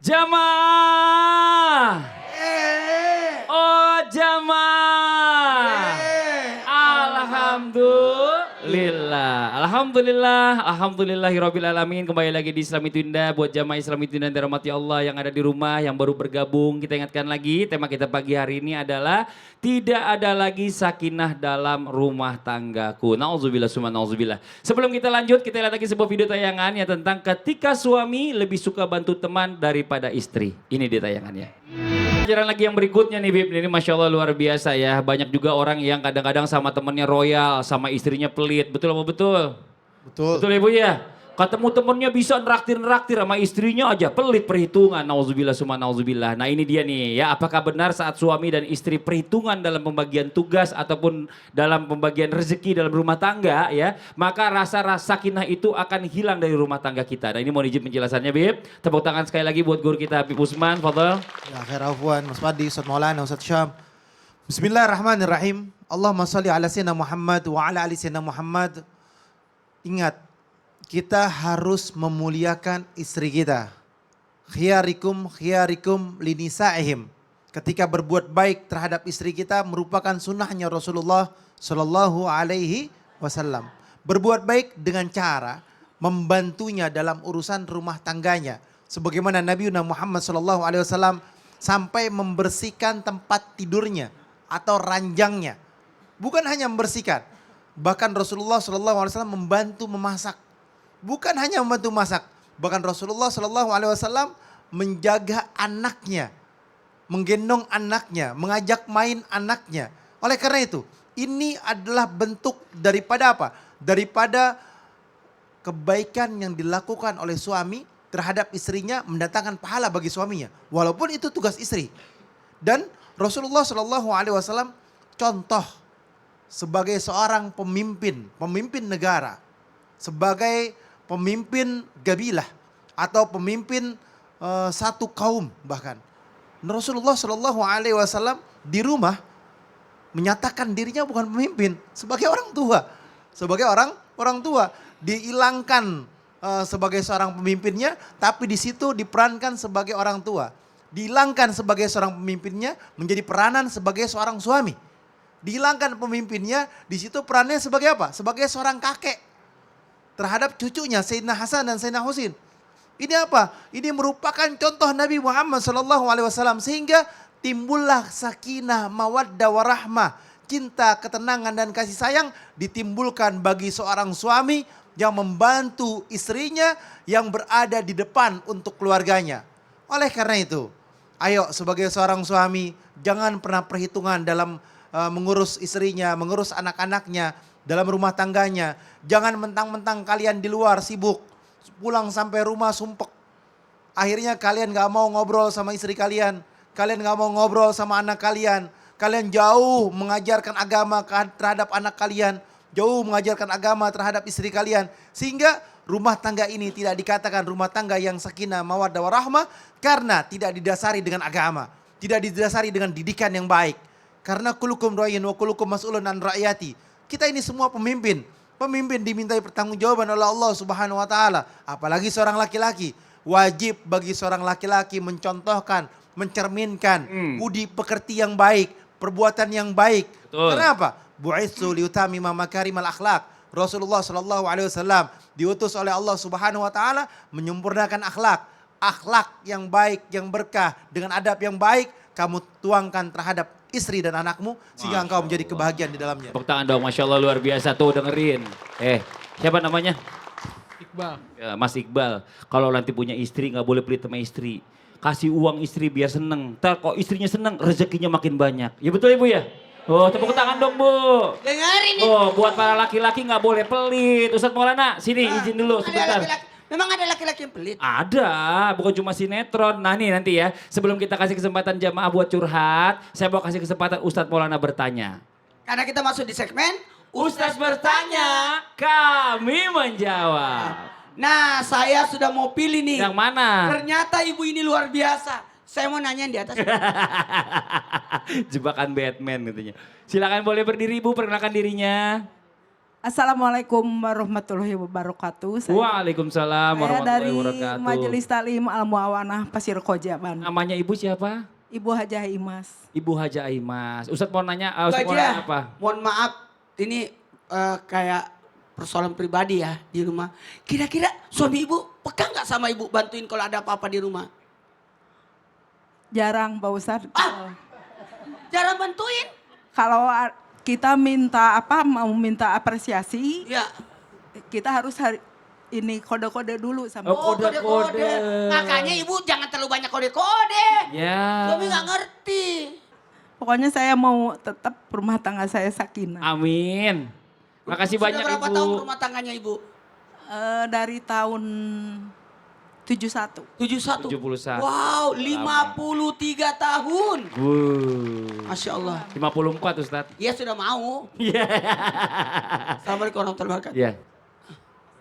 Jamaah. Oh jamaah. Alhamdulillah. Alhamdulillahirabbil alamin. Kembali lagi di Islami Tunda buat jamaah Islami Tunda yang dirahmati Allah yang ada di rumah, yang baru bergabung. Kita ingatkan lagi tema kita pagi hari ini adalah tidak ada lagi sakinah dalam rumah tanggaku. Nauzubillah summa nauzubillah. Sebelum kita lanjut, kita lihat lagi sebuah video tayangan ya tentang ketika suami lebih suka bantu teman daripada istri. Ini dia tayangannya. Pelajaran lagi yang berikutnya nih Bib, ini Masya Allah luar biasa ya. Banyak juga orang yang kadang-kadang sama temennya royal, sama istrinya pelit. Betul apa betul? Betul. Betul Ibu ya? Ketemu temennya bisa neraktir-neraktir sama istrinya aja pelit perhitungan. Nauzubillah summa nauzubillah. Nah ini dia nih ya, apakah benar saat suami dan istri perhitungan dalam pembagian tugas ataupun dalam pembagian rezeki dalam rumah tangga ya, maka rasa-rasa sakinah itu akan hilang dari rumah tangga kita. Nah ini mau izin penjelasannya Bib. Tepuk tangan sekali lagi buat guru kita Habib Usman, fadhal. Ya khair afwan, Mas Fadi, Ustaz Maulana, Ustaz Syam. Bismillahirrahmanirrahim. Allahumma salli ala sayyidina Muhammad wa ala ali sayyidina Muhammad. Ingat, kita harus memuliakan istri kita. Khiyarikum khiyarikum linisa'ihim. Ketika berbuat baik terhadap istri kita merupakan sunnahnya Rasulullah Shallallahu Alaihi Wasallam. Berbuat baik dengan cara membantunya dalam urusan rumah tangganya. Sebagaimana Nabi Muhammad Shallallahu Alaihi Wasallam sampai membersihkan tempat tidurnya atau ranjangnya. Bukan hanya membersihkan, bahkan Rasulullah Shallallahu Alaihi Wasallam membantu memasak. Bukan hanya membantu masak, bahkan Rasulullah Shallallahu Alaihi Wasallam menjaga anaknya, menggendong anaknya, mengajak main anaknya. Oleh karena itu, ini adalah bentuk daripada apa? Daripada kebaikan yang dilakukan oleh suami terhadap istrinya, mendatangkan pahala bagi suaminya, walaupun itu tugas istri. Dan Rasulullah Shallallahu Alaihi Wasallam contoh sebagai seorang pemimpin negara, sebagai pemimpin gabilah atau pemimpin satu kaum bahkan. Rasulullah Shallallahu Alaihi Wasallam di rumah menyatakan dirinya bukan pemimpin, sebagai orang tua, sebagai orang tua dihilangkan sebagai seorang pemimpinnya, tapi di situ diperankan sebagai orang tua. Dihilangkan sebagai seorang pemimpinnya menjadi peranan sebagai seorang suami. Dihilangkan pemimpinnya, di situ perannya sebagai apa? Sebagai seorang kakek terhadap cucunya Sayyidina Hasan dan Sayyidina Husin. Ini apa? Ini merupakan contoh Nabi Muhammad SAW sehingga timbullah sakinah, mawaddah, warahmah, cinta, ketenangan dan kasih sayang ditimbulkan bagi seorang suami yang membantu istrinya yang berada di depan untuk keluarganya. Oleh karena itu, ayo sebagai seorang suami jangan pernah perhitungan dalam mengurus istrinya, mengurus anak-anaknya, dalam rumah tangganya. Jangan mentang-mentang kalian di luar sibuk, pulang sampai rumah sumpek. Akhirnya kalian gak mau ngobrol sama istri kalian, kalian gak mau ngobrol sama anak kalian. Kalian jauh mengajarkan agama terhadap anak kalian, jauh mengajarkan agama terhadap istri kalian. Sehingga rumah tangga ini tidak dikatakan rumah tangga yang sakinah, mawaddah, warahmah karena tidak didasari dengan agama, tidak didasari dengan didikan yang baik. Karena kulukum ra'in wa kulukum mas'ulun an ra'iyati. Kita ini semua pemimpin. Pemimpin dimintai pertanggungjawaban oleh Allah Subhanahu wa taala. Apalagi seorang laki-laki. Wajib bagi seorang laki-laki mencontohkan, mencerminkan budi pekerti yang baik, perbuatan yang baik. Betul. Kenapa? Bu'itsu liutamima makarimal akhlak. Rasulullah Shallallahu Alaihi Wasallam diutus oleh Allah Subhanahu wa taala menyempurnakan akhlak. Akhlak yang baik, yang berkah dengan adab yang baik kamu tuangkan terhadap istri dan anakmu sehingga engkau menjadi kebahagiaan di dalamnya. Tepuk tangan dong, Masya Allah luar biasa tuh dengerin. Siapa namanya? Iqbal. Ya, Mas Iqbal. Kalau nanti punya istri nggak boleh pelit sama istri. Kasih uang istri biar seneng. Ntar kok istrinya seneng rezekinya makin banyak. Ya betul Ibu ya? Oh tepuk tangan dong Bu. Dengerin nih. Oh buat para laki-laki nggak boleh pelit. Ustadz Maulana sini izin dulu sebentar. Memang ada laki-laki yang pelit. Ada, bukan cuma sinetron. Nah nih nanti ya, sebelum kita kasih kesempatan jamaah buat curhat, saya mau kasih kesempatan Ustadz Maulana bertanya. Karena kita masuk di segmen Ustadz bertanya, kami menjawab. Nah, saya sudah mau pilih nih. Yang mana? Ternyata ibu ini luar biasa. Saya mau nanya yang di atas. Jebakan Batman katanya. Silakan boleh berdiri Ibu, perkenalkan dirinya. Assalamualaikum warahmatullahi wabarakatuh. Waalaikumsalam Saya warahmatullahi dari wabarakatuh. Majelis Taklim Al Muawanah Pasir Koja, Bandung. Namanya ibu siapa? Ibu Hajah Imas. Ibu Haja Aimas. Ustadz mau nanya, Bu Ustadz mau Haja, nanya apa? mohon maaf, ini kayak persoalan pribadi ya di rumah. Kira-kira suami ibu peka nggak sama ibu bantuin kalau ada apa-apa di rumah? Jarang Pak Ustadz. Jarang bantuin? Kalau kita mau minta apresiasi, Ya. kita harus ini kode-kode dulu sama. Oh, kode-kode. Makanya ibu jangan terlalu banyak kode-kode. Ya. Suami nggak ngerti. Pokoknya saya mau tetap rumah tangga saya sakinah. Amin. Makasih Sudah banyak berapa ibu. tahun rumah tangganya ibu? Dari tahun 71. 71. 71. Wow, 53 tahun. Masya Allah. 54 Ustadz. Iya sudah mau. Assalamualaikum warahmatullahi wabarakatuh. Iya.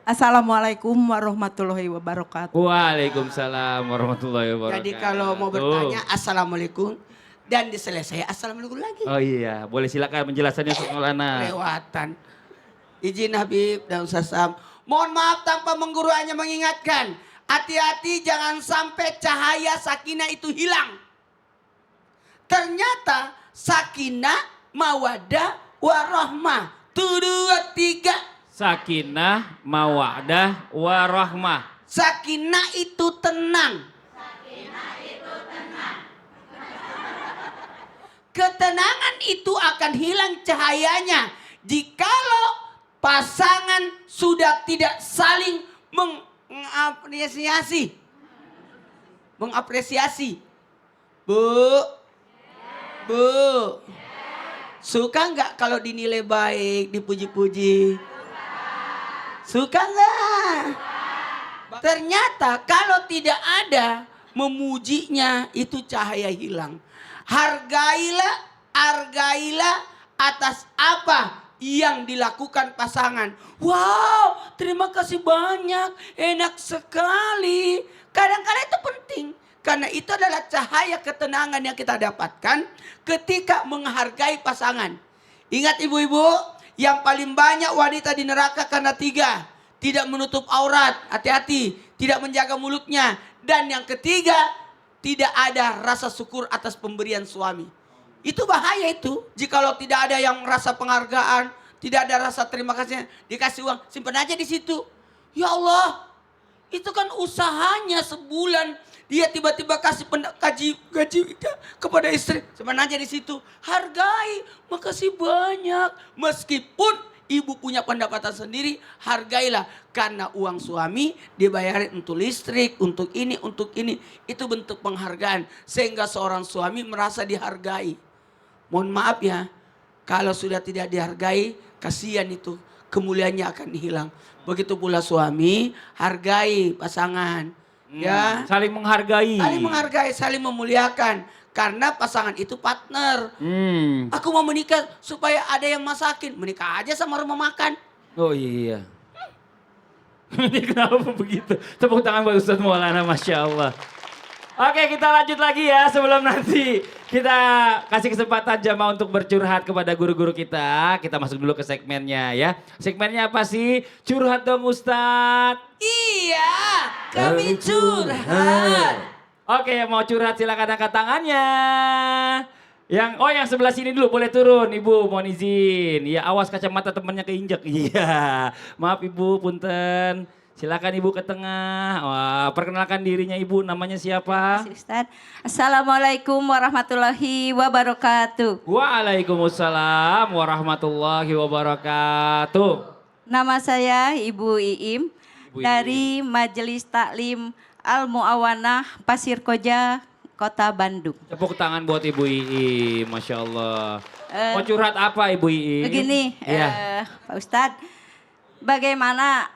Assalamualaikum warahmatullahi wabarakatuh. Waalaikumsalam warahmatullahi wabarakatuh. Jadi kalau mau bertanya assalamualaikum dan diselesai assalamualaikum lagi. Oh iya, boleh silakan penjelasannya Ustadz Maulana. Lewatan. Izin Habib dan Ustaz Sam. Mohon maaf tanpa menggurui hanya mengingatkan. Hati-hati jangan sampai cahaya sakinah itu hilang. Ternyata sakinah, mawadah, warahmah. 2, 3. Sakinah, mawadah, warahmah. Sakinah itu tenang. Ketenangan itu akan hilang cahayanya jikalau pasangan sudah tidak saling mengapresiasi. Mengapresiasi. Bu. Suka nggak kalau dinilai baik, dipuji-puji? Suka nggak? Ternyata kalau tidak ada memujinya itu cahaya hilang. Hargailah atas apa yang dilakukan pasangan. Wow, terima kasih banyak, enak sekali. Kadang-kadang itu penting. Karena itu adalah cahaya ketenangan yang kita dapatkan ketika menghargai pasangan. Ingat ibu-ibu, yang paling banyak wanita di neraka karena 3. Tidak menutup aurat, hati-hati. Tidak menjaga mulutnya. Dan yang ketiga, tidak ada rasa syukur atas pemberian suami. Itu bahaya itu. Jikalau tidak ada yang merasa penghargaan, tidak ada rasa terima kasih, dikasih uang, simpan aja di situ. Ya Allah, itu kan usahanya sebulan. Dia tiba-tiba kasih gaji kepada istri. Simpan aja di situ. Hargai, makasih banyak. Meskipun ibu punya pendapatan sendiri, hargailah. Karena uang suami dibayarin untuk listrik, untuk ini, untuk ini. Itu bentuk penghargaan. Sehingga seorang suami merasa dihargai. Mohon maaf ya, kalau sudah tidak dihargai, kasihan itu. Kemuliaannya akan hilang. Begitu pula suami, hargai pasangan. Ya, Saling menghargai. saling menghargai, saling memuliakan. Karena pasangan itu partner. Aku mau menikah supaya ada yang masakin. Menikah aja sama rumah makan. Oh iya. Ini kenapa begitu? Tepuk tangan buat Ustadz Maulana, Masya Allah. Oke, kita lanjut lagi ya sebelum nanti kita kasih kesempatan jamaah untuk bercurhat kepada guru-guru kita. Kita masuk dulu ke segmennya ya. Segmennya apa sih? Curhat dong Ustadz. Iya, kami curhat. Oke, yang mau curhat silakan angkat tangannya. Yang sebelah sini dulu boleh turun Ibu, mohon izin. Ya, awas kacamata temannya keinjek. Iya. Maaf Ibu, punten. Silakan Ibu ke tengah. Wah, perkenalkan dirinya Ibu, namanya siapa? Ustaz. Assalamualaikum warahmatullahi wabarakatuh. Waalaikumsalam warahmatullahi wabarakatuh. Nama saya Ibu Iim Ibu dari Majelis Taklim Al Muawanah Pasir Koja, Kota Bandung. Tepuk tangan buat Ibu Iim, Masya Allah. Mau curhat apa Ibu Iim? Begini, Iya. Pak Ustadz, bagaimana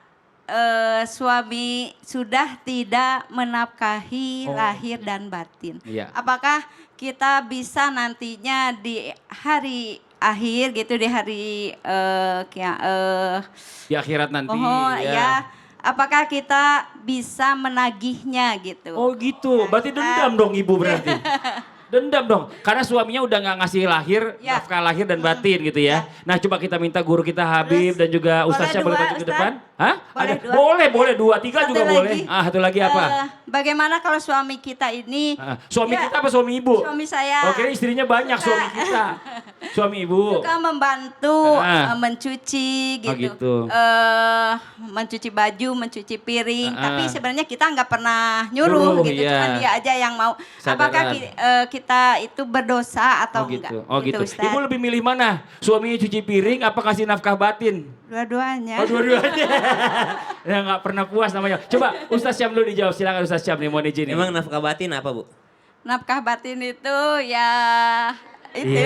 suami sudah tidak menafkahi lahir dan batin? Iya. Apakah kita bisa nantinya di hari akhir gitu, di hari Di akhirat nanti. ya, apakah kita bisa menagihnya gitu? Oh gitu, berarti dendam dong Ibu berarti. Dendam dong, karena suaminya udah nggak ngasih Ya. nafkah lahir dan batin gitu ya. Nah coba kita minta guru kita Habib dan juga boleh Ustaz Syam boleh dua, maju ke Ustaz? depan. Hah? Boleh Ada? dua? Boleh, 2, 3 Satu juga boleh. lagi. Satu lagi apa? Bagaimana kalau suami kita ini Suami Ya, kita apa suami ibu? suami saya. Oke, istrinya banyak suami kita. Suami ibu. suka membantu Ah. mencuci Oh, gitu, gitu. mencuci baju, mencuci piring. Ah. Tapi sebenarnya kita nggak pernah nyuruh Nyuruh, gitu, iya. cuma dia aja yang mau. Apakah Kesadaran. kita itu berdosa atau Oh gitu. enggak? Oh gitu. Ustaz. Ibu lebih milih mana? Suaminya cuci piring apa kasih nafkah batin? Dua-duanya. Oh dua-duanya. Ya nggak pernah puas namanya. Coba Ustaz Syam dulu dijawab. Silakan Ustaz Syam nih mau izin. Emang nafkah batin apa Bu? Nafkah batin itu ya itu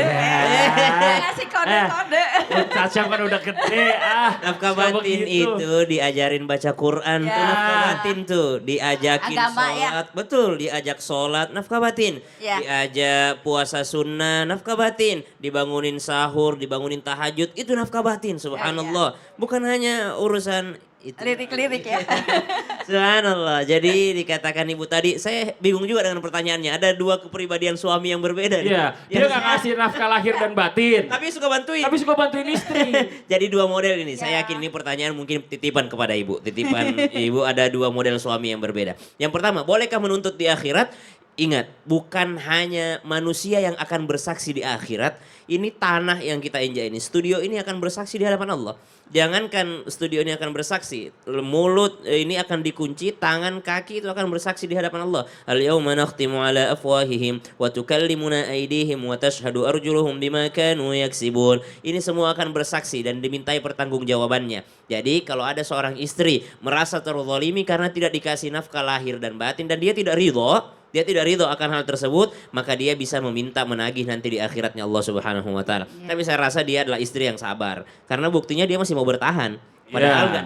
ngasih kode-kode. Ustaz Syam kan udah gede Nafkah Suka batin begitu. itu diajarin baca Quran tuh Ya. nafkah batin tuh, diajakin Agama, ya. sholat, betul, diajak sholat nafkah batin, Ya. diajak puasa sunnah nafkah batin, dibangunin sahur, dibangunin tahajud itu nafkah batin, subhanallah, bukan hanya urusan itu. Lirik-lirik ya. Subhanallah. Jadi dikatakan ibu tadi, saya bingung juga dengan pertanyaannya. Ada 2 kepribadian suami yang berbeda. nih. Iya, dia Yang nggak ngasih nafkah lahir dan batin. tapi suka bantuin. Tapi suka bantuin istri. Jadi 2 model ini. Saya yakin ini pertanyaan mungkin titipan kepada ibu. Titipan ibu ada 2 model suami yang berbeda. Yang pertama, bolehkah menuntut di akhirat? Ingat, bukan hanya manusia yang akan bersaksi di akhirat. Ini tanah yang kita injak ini. Studio ini akan bersaksi di hadapan Allah. Jangankan studio ini akan bersaksi. Mulut ini akan dikunci, tangan, kaki itu akan bersaksi di hadapan Allah. Al-yawma nakhtimu ala afwahihim wa tukallimuna aydihim wa tashhadu arjuluhum bima kanu yaksibun. Ini semua akan bersaksi dan dimintai pertanggungjawabannya. Jadi kalau ada seorang istri merasa terzalimi karena tidak dikasih nafkah lahir dan batin dan dia tidak ridho akan hal tersebut, maka dia bisa meminta menagih nanti di akhiratnya Allah Subhanahu wa taala. Tapi saya rasa dia adalah istri yang sabar karena buktinya dia masih mau bertahan. Padahal nggak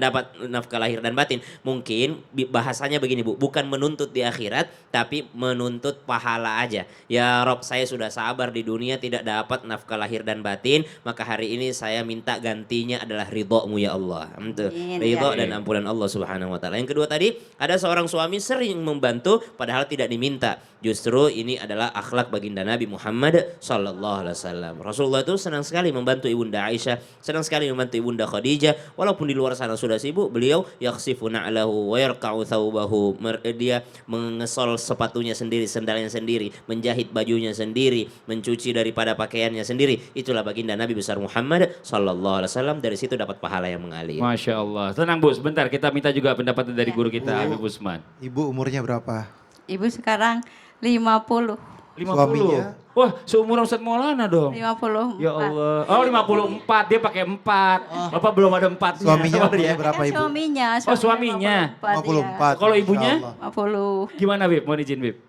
dapat nafkah lahir dan batin. Mungkin bahasanya begini Bu, bukan menuntut di akhirat, tapi menuntut pahala aja. Ya Rob, saya sudah sabar di dunia tidak dapat nafkah lahir dan batin, maka hari ini saya minta gantinya adalah ridho-Mu ya Allah. Amin, Ridho ya. dan ampunan Allah Subhanahu wa taala. Yang kedua tadi, ada seorang suami sering membantu padahal tidak diminta. Justru ini adalah akhlak baginda Nabi Muhammad sallallahu alaihi wasallam. Rasulullah itu senang sekali membantu Ibunda Aisyah, senang sekali membantu Ibunda Khadijah, walaupun di luar sana sudah sibuk, beliau yakhsifu na'lahu wa yarqa'u thawbahu. Dia mengesol sepatunya sendiri, sendalnya sendiri, menjahit bajunya sendiri, mencuci daripada pakaiannya sendiri. Itulah baginda Nabi besar Muhammad sallallahu alaihi wasallam. Dari situ dapat pahala yang mengalir. Masya Allah. Tenang Bu, sebentar kita minta juga pendapat dari guru kita Habib Usman. Ibu umurnya berapa? Ibu sekarang 50. 50. Suaminya? Wah, seumuran Ustadz Maulana dong. 50. Ya Allah. Oh 54, dia pakai 4. Bapak belum ada 4. Suaminya umurnya berapa ibu? Suaminya. Oh, suaminya. 54. Kalau ibunya? Masya Allah. 50. Gimana Bib? Mau izin Bib?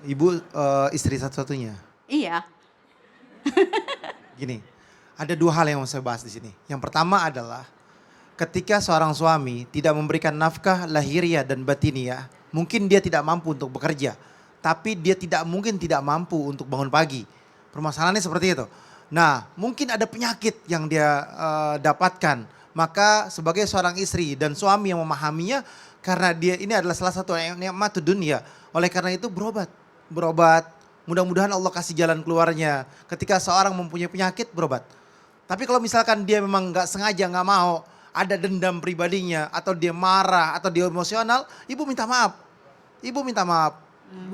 Ibu istri satu-satunya. Iya. Gini, ada 2 hal yang mau saya bahas di sini. Yang pertama adalah ketika seorang suami tidak memberikan nafkah lahiriah dan batiniah, mungkin dia tidak mampu untuk bekerja, tapi dia tidak mampu untuk bangun pagi. Permasalahannya seperti itu. Nah, mungkin ada penyakit yang dia dapatkan. Maka sebagai seorang istri dan suami yang memahaminya, karena dia ini adalah salah satu nikmat dunia. Oleh karena itu berobat. Mudah-mudahan Allah kasih jalan keluarnya. Ketika seorang mempunyai penyakit, berobat. Tapi kalau misalkan dia memang nggak sengaja, nggak mau, ada dendam pribadinya, atau dia marah, atau dia emosional, ibu minta maaf. Ibu minta maaf.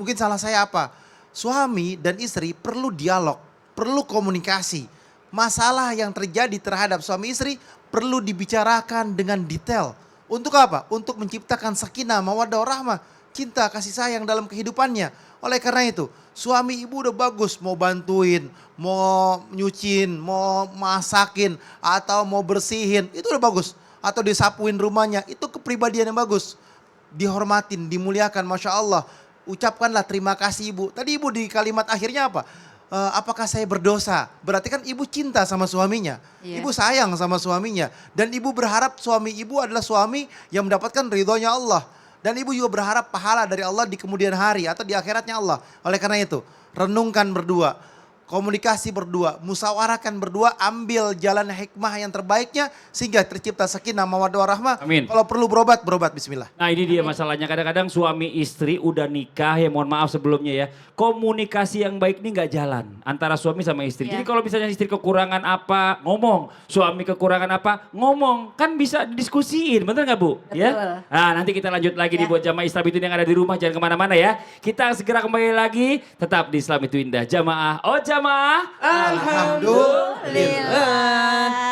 Mungkin salah saya apa? Suami dan istri perlu dialog, perlu komunikasi. Masalah yang terjadi terhadap suami istri perlu dibicarakan dengan detail. Untuk apa? Untuk menciptakan sakinah, mawaddah warahmah, cinta, kasih sayang dalam kehidupannya. Oleh karena itu, suami ibu udah bagus mau bantuin, mau nyuciin, mau masakin, atau mau bersihin, itu udah bagus. Atau disapuin rumahnya, itu kepribadian yang bagus. Dihormatin, dimuliakan, Masya Allah. Ucapkanlah terima kasih ibu. Tadi ibu di kalimat akhirnya apa? Apakah saya berdosa? Berarti kan ibu cinta sama suaminya. Iya. Ibu sayang sama suaminya. Dan ibu berharap suami ibu adalah suami yang mendapatkan ridhonya Allah. Dan ibu juga berharap pahala dari Allah di kemudian hari atau di akhiratnya Allah. Oleh karena itu, renungkan berdua. komunikasi berdua, musyawarahkan berdua, ambil jalan hikmah yang terbaiknya sehingga tercipta sakinah mawaddah warahmah. Amin. Kalau perlu berobat, bismillah. Nah ini dia masalahnya, kadang-kadang suami istri udah nikah ya, mohon maaf sebelumnya ya. Komunikasi yang baik ini nggak jalan antara suami sama istri. Iya. Jadi kalau misalnya istri kekurangan apa, ngomong. Suami kekurangan apa, ngomong. Kan bisa didiskusiin, bener nggak Bu? Ya. Nah nanti kita lanjut lagi di buat jamaah Islam itu yang ada di rumah, jangan kemana-mana ya. Kita segera kembali lagi, tetap di Islam itu Indah. Jamaah, oh jamaah. Alhamdulillah.